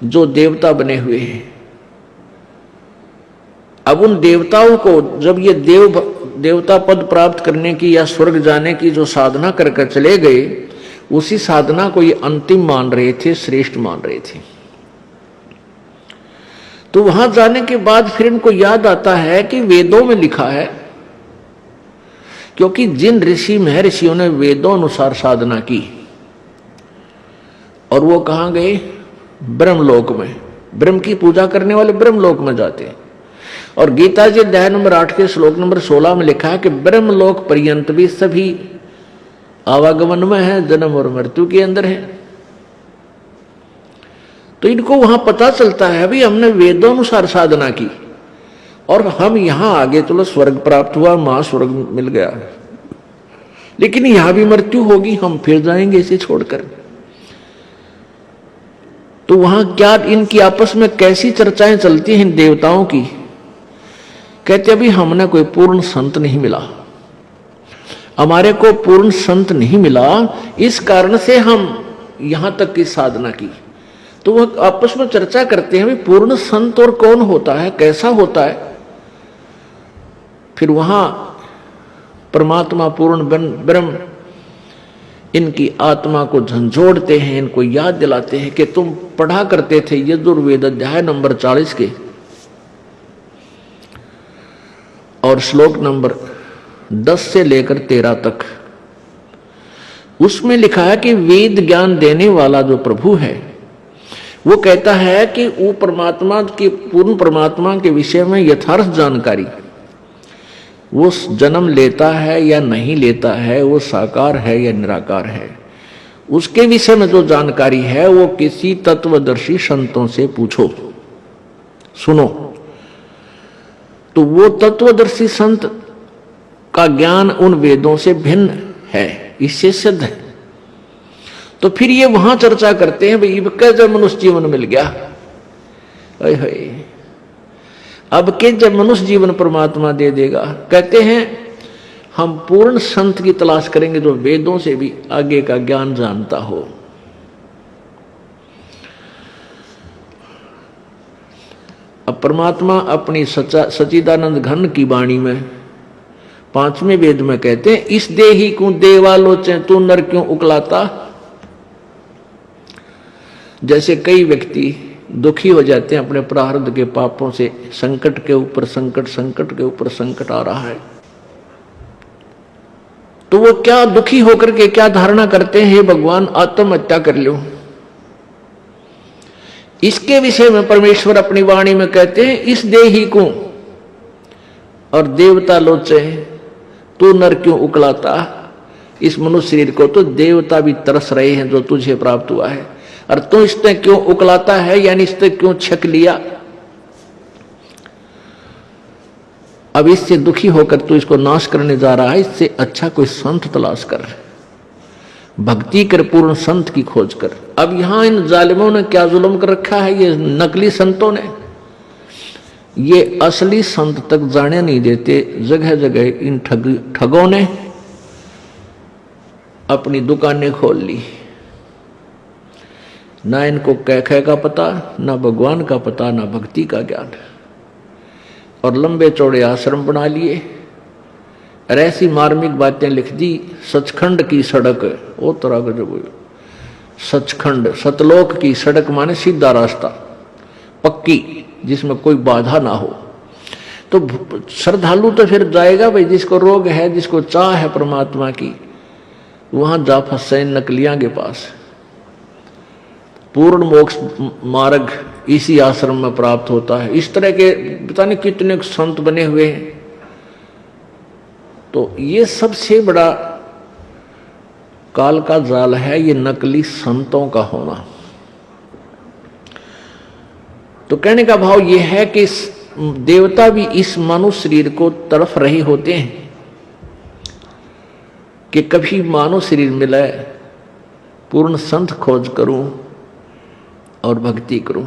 जो देवता बने हुए हैं। अब उन देवताओं को जब ये देवता पद प्राप्त करने की या स्वर्ग जाने की जो साधना करके चले गए, उसी साधना को ये अंतिम मान रहे थे, श्रेष्ठ मान रहे थे। तो वहां जाने के बाद फिर इनको याद आता है कि वेदों में लिखा है, क्योंकि जिन ऋषि महर्षियों ने वेदों अनुसार साधना की और वो कहां गए, ब्रह्मलोक में। ब्रह्म की पूजा करने वाले ब्रह्मलोक में जाते हैं। और गीता जी अध्याय नंबर 8 के श्लोक नंबर 16 में लिखा है कि ब्रह्मलोक पर्यंत भी सभी आवागमन में है, जन्म और मृत्यु के अंदर है। तो इनको वहां पता चलता है अभी हमने वेदों अनुसार साधना की और हम यहां आगे चलो स्वर्ग प्राप्त हुआ, महास्वर्ग मिल गया, लेकिन यहां भी मृत्यु होगी, हम फिर जाएंगे इसे छोड़कर। तो वहां क्या इनकी आपस में कैसी चर्चाएं चलती हैं इन देवताओं की। कहते अभी हमने कोई पूर्ण संत नहीं मिला, हमारे को पूर्ण संत नहीं मिला, इस कारण से हम यहां तक की साधना की। तो वह आपस में चर्चा करते हैं पूर्ण संत और कौन होता है, कैसा होता है। फिर वहां परमात्मा पूर्ण ब्रह्म इनकी आत्मा को झंझोड़ते हैं, इनको याद दिलाते हैं कि तुम पढ़ा करते थे यजुर्वेद अध्याय नंबर 40 के और श्लोक नंबर 10 से लेकर 13 तक। उसमें लिखा है कि वेद ज्ञान देने वाला जो प्रभु है वो कहता है कि वो परमात्मा की, पूर्ण परमात्मा के विषय में यथार्थ जानकारी, वो जन्म लेता है या नहीं लेता है, वो साकार है या निराकार है, उसके विषय में जो जानकारी है वो किसी तत्वदर्शी संतों से पूछो, सुनो। तो वो तत्वदर्शी संत का ज्ञान उन वेदों से भिन्न है, इससे सिद्ध है। तो फिर ये वहां चर्चा करते हैं भाई अब जब मनुष्य जीवन मिल गया, अब के जब मनुष्य जीवन परमात्मा दे देगा, कहते हैं हम पूर्ण संत की तलाश करेंगे जो वेदों से भी आगे का ज्ञान जानता हो। अब परमात्मा अपनी सच्चिदानंद घन की वाणी में 5वें वेद में कहते हैं इस देही को देवालोचे तू नर क्यों उकलाता। जैसे कई व्यक्ति दुखी हो जाते हैं अपने प्रारब्ध के पापों से, संकट के ऊपर संकट, संकट के ऊपर संकट आ रहा है, तो वो क्या दुखी होकर के क्या धारणा करते हैं, हे भगवान आत्महत्या कर लो। इसके विषय में परमेश्वर अपनी वाणी में कहते हैं इस देही को और देवता लोचे तू नर क्यों उकलाता। इस मनुष्य शरीर को तो देवता भी तरस रहे हैं जो तुझे प्राप्त हुआ है, और तू इसने क्यों उकलाता है, यानी इसने क्यों छक लिया। अब इससे दुखी होकर तू इसको नाश करने जा रहा है, इससे अच्छा कोई संत तलाश कर, भक्ति कर, पूर्ण संत की खोज कर। अब यहां इन जालिमों ने क्या जुल्म कर रखा है, ये नकली संतों ने, ये असली संत तक जाने नहीं देते। जगह जगह इन ठगों ने अपनी दुकानें खोल ली, ना इनको कैखे का पता, ना भगवान का पता, ना भक्ति का ज्ञान, और लंबे चौड़े आश्रम बना लिए और ऐसी मार्मिक बातें लिख दी। सचखंड की सड़क, ओ तरह का जो सचखंड, सतलोक की सड़क माने सीधा रास्ता, पक्की, जिसमें कोई बाधा ना हो। तो श्रद्धालु तो फिर जाएगा भाई, जिसको रोग है, जिसको चाह है परमात्मा की, वहां जा फंसे नकलियां के पास। पूर्ण मोक्ष मार्ग इसी आश्रम में प्राप्त होता है। इस तरह के पता नहीं कितने संत बने हुए हैं। तो ये सबसे बड़ा काल का जाल है, ये नकली संतों का होना। तो कहने का भाव ये है कि देवता भी इस मानव शरीर को तड़फ रहे होते हैं कि कभी मानव शरीर मिले, पूर्ण संत खोज करूं और भक्ति करूं।